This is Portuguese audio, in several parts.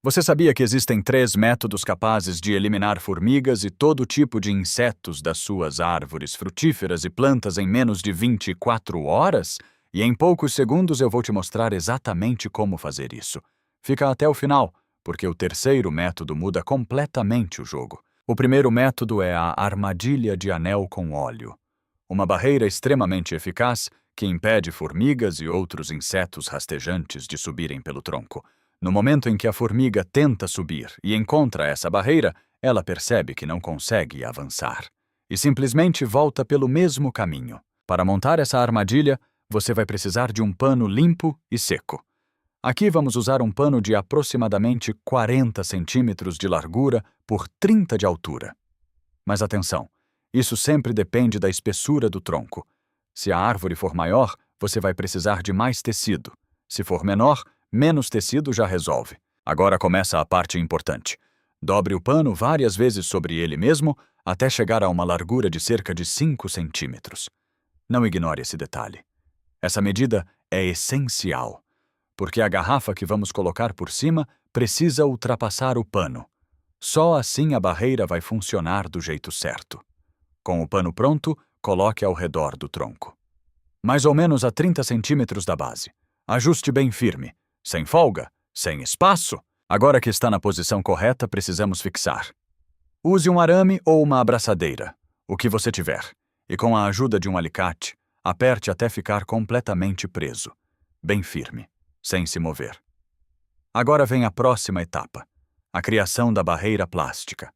Você sabia que existem 3 métodos capazes de eliminar formigas e todo tipo de insetos das suas árvores frutíferas e plantas em menos de 24 horas? E em poucos segundos eu vou te mostrar exatamente como fazer isso. Fica até o final, porque o terceiro método muda completamente o jogo. O primeiro método é a armadilha de anel com óleo. Uma barreira extremamente eficaz que impede formigas e outros insetos rastejantes de subirem pelo tronco. No momento em que a formiga tenta subir e encontra essa barreira, ela percebe que não consegue avançar e simplesmente volta pelo mesmo caminho. Para montar essa armadilha, você vai precisar de um pano limpo e seco. Aqui vamos usar um pano de aproximadamente 40 centímetros de largura por 30 de altura. Mas atenção, isso sempre depende da espessura do tronco. Se a árvore for maior, você vai precisar de mais tecido. Se for menor, menos tecido já resolve. Agora começa a parte importante. Dobre o pano várias vezes sobre ele mesmo até chegar a uma largura de cerca de 5 centímetros. Não ignore esse detalhe. Essa medida é essencial, porque a garrafa que vamos colocar por cima precisa ultrapassar o pano. Só assim a barreira vai funcionar do jeito certo. Com o pano pronto, coloque ao redor do tronco. Mais ou menos a 30 centímetros da base. Ajuste bem firme. Sem folga, sem espaço. Agora que está na posição correta, precisamos fixar. Use um arame ou uma abraçadeira, o que você tiver, e com a ajuda de um alicate, aperte até ficar completamente preso, bem firme, sem se mover. Agora vem a próxima etapa, a criação da barreira plástica.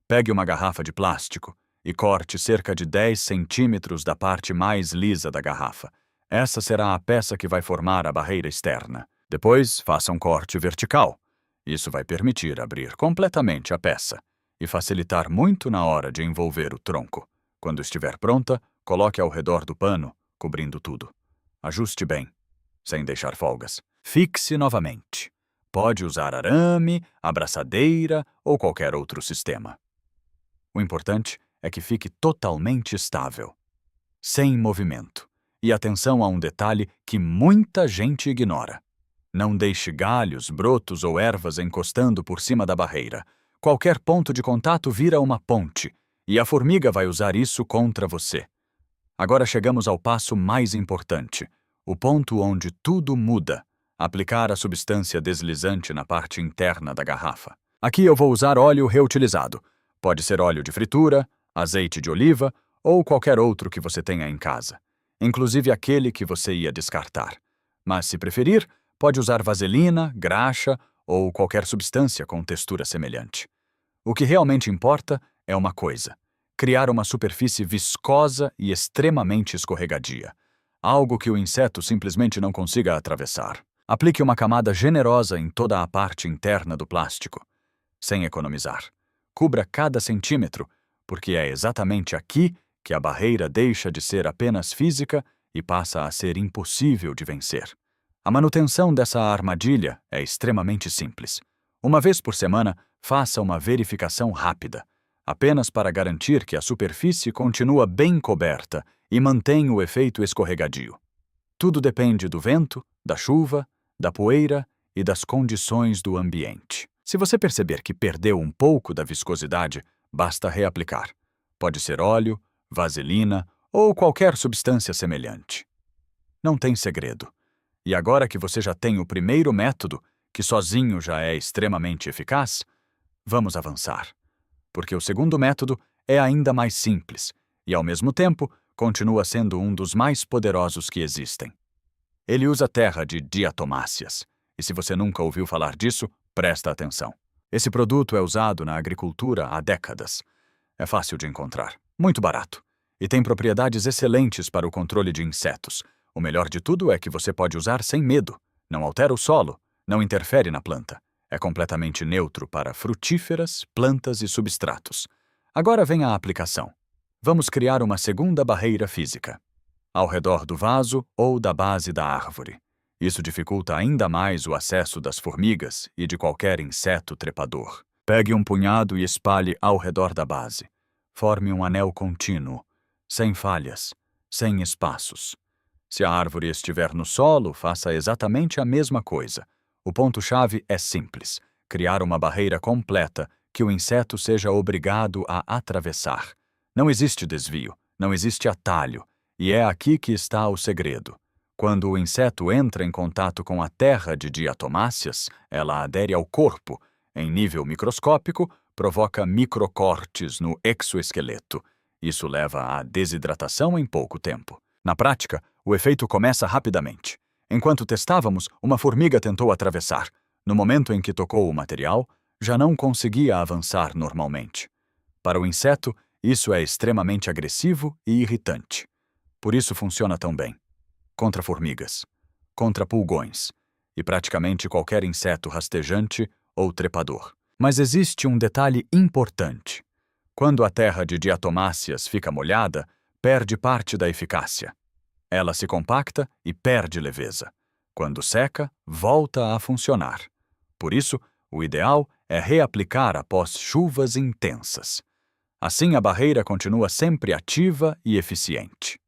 Pegue uma garrafa de plástico e corte cerca de 10 centímetros da parte mais lisa da garrafa. Essa será a peça que vai formar a barreira externa. Depois, faça um corte vertical. Isso vai permitir abrir completamente a peça e facilitar muito na hora de envolver o tronco. Quando estiver pronta, coloque ao redor do pano, cobrindo tudo. Ajuste bem, sem deixar folgas. Fixe novamente. Pode usar arame, abraçadeira ou qualquer outro sistema. O importante é que fique totalmente estável, sem movimento. E atenção a um detalhe que muita gente ignora. Não deixe galhos, brotos ou ervas encostando por cima da barreira. Qualquer ponto de contato vira uma ponte, e a formiga vai usar isso contra você. Agora chegamos ao passo mais importante, o ponto onde tudo muda: aplicar a substância deslizante na parte interna da garrafa. Aqui eu vou usar óleo reutilizado. Pode ser óleo de fritura, azeite de oliva ou qualquer outro que você tenha em casa, inclusive aquele que você ia descartar. Mas, se preferir, pode usar vaselina, graxa ou qualquer substância com textura semelhante. O que realmente importa é uma coisa: criar uma superfície viscosa e extremamente escorregadia, algo que o inseto simplesmente não consiga atravessar. Aplique uma camada generosa em toda a parte interna do plástico, sem economizar. Cubra cada centímetro, porque é exatamente aqui que a barreira deixa de ser apenas física e passa a ser impossível de vencer. A manutenção dessa armadilha é extremamente simples. Uma vez por semana, faça uma verificação rápida, apenas para garantir que a superfície continua bem coberta e mantém o efeito escorregadio. Tudo depende do vento, da chuva, da poeira e das condições do ambiente. Se você perceber que perdeu um pouco da viscosidade, basta reaplicar. Pode ser óleo, vaselina ou qualquer substância semelhante. Não tem segredo. E agora que você já tem o primeiro método, que sozinho já é extremamente eficaz, vamos avançar. Porque o segundo método é ainda mais simples e, ao mesmo tempo, continua sendo um dos mais poderosos que existem. Ele usa terra de diatomáceas. E se você nunca ouviu falar disso, presta atenção. Esse produto é usado na agricultura há décadas. É fácil de encontrar, muito barato, e tem propriedades excelentes para o controle de insetos. O melhor de tudo é que você pode usar sem medo. Não altera o solo, não interfere na planta. É completamente neutro para frutíferas, plantas e substratos. Agora vem a aplicação. Vamos criar uma segunda barreira física, ao redor do vaso ou da base da árvore. Isso dificulta ainda mais o acesso das formigas e de qualquer inseto trepador. Pegue um punhado e espalhe ao redor da base. Forme um anel contínuo, sem falhas, sem espaços. Se a árvore estiver no solo, faça exatamente a mesma coisa. O ponto-chave é simples: criar uma barreira completa que o inseto seja obrigado a atravessar. Não existe desvio, não existe atalho, e é aqui que está o segredo. Quando o inseto entra em contato com a terra de diatomáceas, ela adere ao corpo. Em nível microscópico, provoca microcortes no exoesqueleto. Isso leva à desidratação em pouco tempo. Na prática, o efeito começa rapidamente. Enquanto testávamos, uma formiga tentou atravessar. No momento em que tocou o material, já não conseguia avançar normalmente. Para o inseto, isso é extremamente agressivo e irritante. Por isso funciona tão bem. Contra formigas, contra pulgões e praticamente qualquer inseto rastejante ou trepador. Mas existe um detalhe importante. Quando a terra de diatomáceas fica molhada, perde parte da eficácia. Ela se compacta e perde leveza. Quando seca, volta a funcionar. Por isso, o ideal é reaplicar após chuvas intensas. Assim, a barreira continua sempre ativa e eficiente.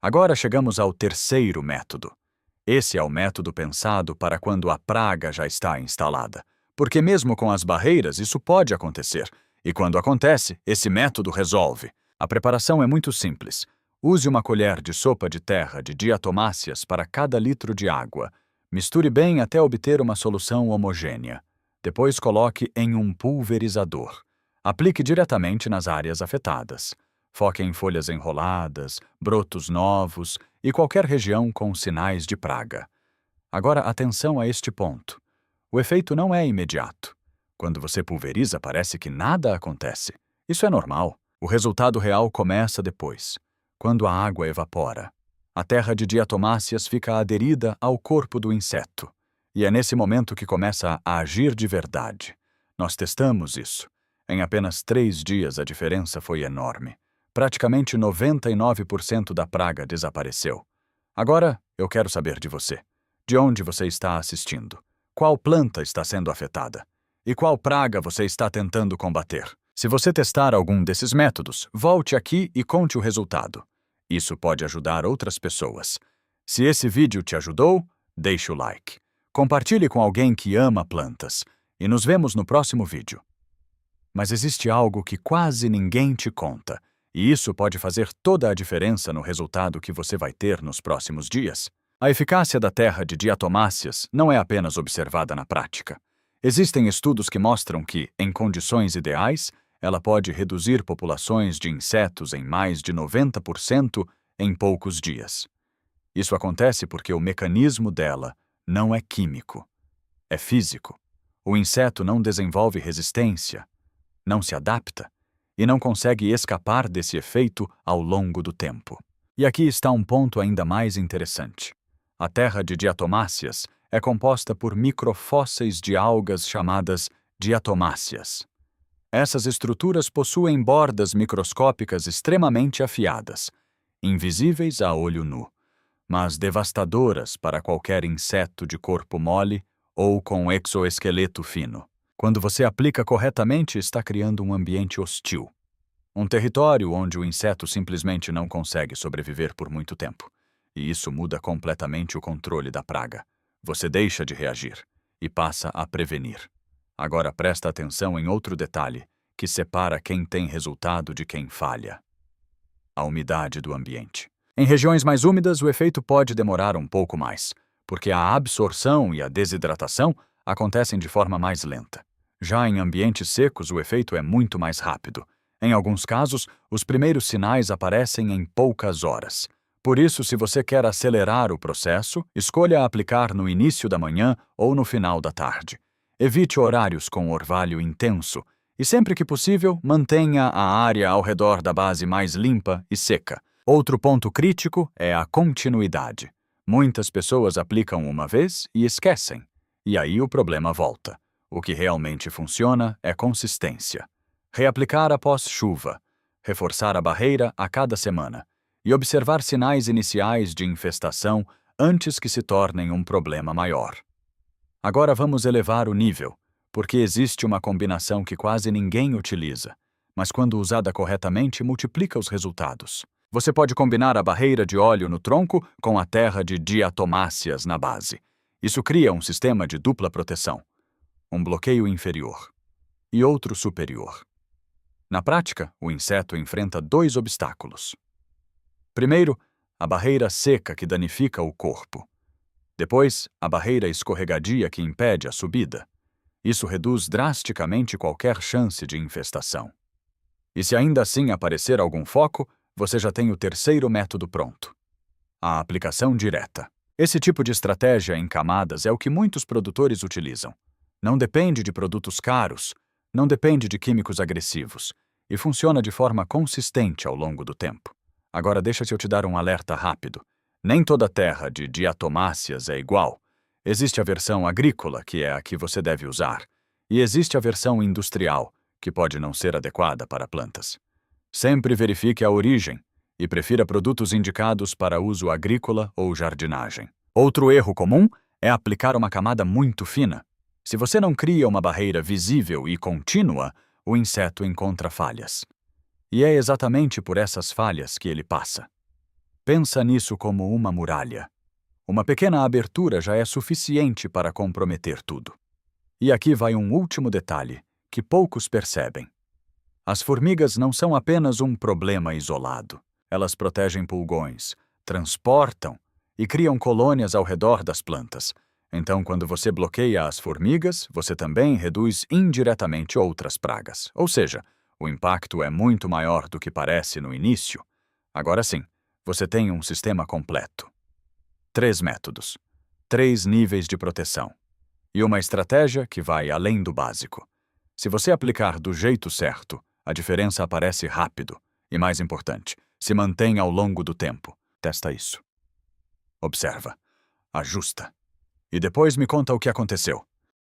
Agora chegamos ao terceiro método. Esse é o método pensado para quando a praga já está instalada, porque mesmo com as barreiras isso pode acontecer, e quando acontece, esse método resolve. A preparação é muito simples. Use uma colher de sopa de terra de diatomáceas para cada litro de água. Misture bem até obter uma solução homogênea. Depois coloque em um pulverizador. Aplique diretamente nas áreas afetadas. Foque em folhas enroladas, brotos novos e qualquer região com sinais de praga. Agora, atenção a este ponto. O efeito não é imediato. Quando você pulveriza, parece que nada acontece. Isso é normal. O resultado real começa depois, quando a água evapora. A terra de diatomáceas fica aderida ao corpo do inseto. E é nesse momento que começa a agir de verdade. Nós testamos isso. Em apenas 3 dias a diferença foi enorme. Praticamente 99% da praga desapareceu. Agora, eu quero saber de você. De onde você está assistindo? Qual planta está sendo afetada? E qual praga você está tentando combater? Se você testar algum desses métodos, volte aqui e conte o resultado. Isso pode ajudar outras pessoas. Se esse vídeo te ajudou, deixe o like. Compartilhe com alguém que ama plantas. E nos vemos no próximo vídeo. Mas existe algo que quase ninguém te conta. E isso pode fazer toda a diferença no resultado que você vai ter nos próximos dias. A eficácia da terra de diatomáceas não é apenas observada na prática. Existem estudos que mostram que, em condições ideais, ela pode reduzir populações de insetos em mais de 90% em poucos dias. Isso acontece porque o mecanismo dela não é químico, é físico. O inseto não desenvolve resistência, não se adapta e não consegue escapar desse efeito ao longo do tempo. E aqui está um ponto ainda mais interessante. A terra de diatomáceas é composta por microfósseis de algas chamadas diatomáceas. Essas estruturas possuem bordas microscópicas extremamente afiadas, invisíveis a olho nu, mas devastadoras para qualquer inseto de corpo mole ou com exoesqueleto fino. Quando você aplica corretamente, está criando um ambiente hostil. Um território onde o inseto simplesmente não consegue sobreviver por muito tempo. E isso muda completamente o controle da praga. Você deixa de reagir e passa a prevenir. Agora presta atenção em outro detalhe que separa quem tem resultado de quem falha. A umidade do ambiente. Em regiões mais úmidas, o efeito pode demorar um pouco mais, porque a absorção e a desidratação acontecem de forma mais lenta. Já em ambientes secos, o efeito é muito mais rápido. Em alguns casos, os primeiros sinais aparecem em poucas horas. Por isso, se você quer acelerar o processo, escolha aplicar no início da manhã ou no final da tarde. Evite horários com orvalho intenso e, sempre que possível, mantenha a área ao redor da base mais limpa e seca. Outro ponto crítico é a continuidade. Muitas pessoas aplicam uma vez e esquecem. E aí o problema volta. O que realmente funciona é consistência. Reaplicar após chuva, reforçar a barreira a cada semana e observar sinais iniciais de infestação antes que se tornem um problema maior. Agora vamos elevar o nível, porque existe uma combinação que quase ninguém utiliza, mas quando usada corretamente multiplica os resultados. Você pode combinar a barreira de óleo no tronco com a terra de diatomáceas na base. Isso cria um sistema de dupla proteção. um bloqueio inferior, e outro superior. Na prática, o inseto enfrenta dois obstáculos. Primeiro, a barreira seca que danifica o corpo. Depois, a barreira escorregadia que impede a subida. Isso reduz drasticamente qualquer chance de infestação. E se ainda assim aparecer algum foco, você já tem o terceiro método pronto: a aplicação direta. Esse tipo de estratégia em camadas é o que muitos produtores utilizam. Não depende de produtos caros, não depende de químicos agressivos, e funciona de forma consistente ao longo do tempo. Agora deixa eu te dar um alerta rápido. Nem toda terra de diatomáceas é igual. Existe a versão agrícola, que é a que você deve usar, e existe a versão industrial, que pode não ser adequada para plantas. Sempre verifique a origem e prefira produtos indicados para uso agrícola ou jardinagem. Outro erro comum é aplicar uma camada muito fina. Se você não cria uma barreira visível e contínua, o inseto encontra falhas. E é exatamente por essas falhas que ele passa. Pensa nisso como uma muralha. Uma pequena abertura já é suficiente para comprometer tudo. E aqui vai um último detalhe, que poucos percebem. As formigas não são apenas um problema isolado. Elas protegem pulgões, transportam e criam colônias ao redor das plantas. Então, quando você bloqueia as formigas, você também reduz indiretamente outras pragas. Ou seja, o impacto é muito maior do que parece no início. Agora sim, você tem um sistema completo. 3 métodos, 3 níveis de proteção e uma estratégia que vai além do básico. Se você aplicar do jeito certo, a diferença aparece rápido e, mais importante, se mantém ao longo do tempo. Testa isso. Observa. Ajusta. E depois me conta o que aconteceu.